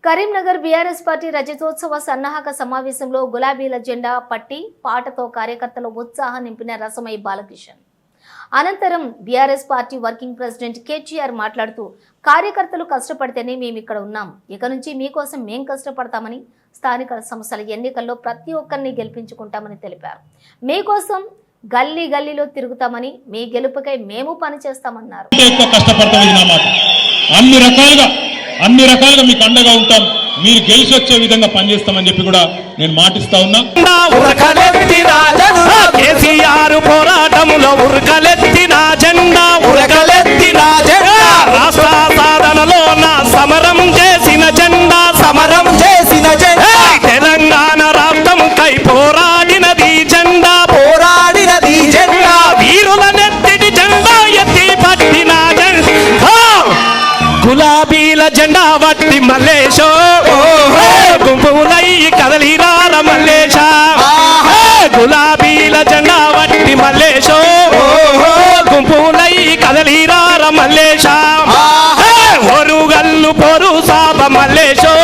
Karimnagar BRS party రజతోత్సవ సన్నాహక సమావేశంలో గులాబీల జెండా పట్టి పాటతో కార్యకర్తలు ఉత్సాహం నింపిన రసమై బాలకిషన్. అనంతరం BRS party working president KTR మాట్లాడుతూ కార్యకర్తలు కష్టపడితేనే మేము ఇక్కడ ఉన్నాం, ఇక నుంచి మీకోసం మేం కష్టపడతామని, స్థానిక సంస్థల ఎన్నికల్లో ప్రతి ఒక్కరిని గెలిపించుకుంటామని తెలిపారు. మీకోసం గల్లీ గల్లీలో తిరుగుతామని, మీ గెలుపుకై మేము పనిచేస్తామన్నారు. అన్ని రకాలుగా మీకు అండగా ఉంటాం, మీరు గెలిచి వచ్చే విధంగా పనిచేస్తామని చెప్పి కూడా నేను మాటిస్తా ఉన్నా. కేసీఆర్ పోరాటములో ఉరకలెత్తిన జెండా, ఉరకలెత్తిన జెండా, రాష్ట్ర సాధనలో నా సమరం చేసిన జెండా, సమరం చేసిన జెండా, తెలంగాణ రాష్ట్రం కై పోరాడినది జెండా, పోరాడినది జెండా, వీరుల నెత్తిటి జెండా ఎత్తి పట్టిన జెండా, గులాబీల జెండా వట్టి మల్లేశో, గుంపులై కదలిరార మల్లేశ, గులాబీల జెండా వట్టి మల్లేశో, గుంపులై కదలిరార మల్లేశ, ఒరుగల్లు పొరు సాప మల్లేశో,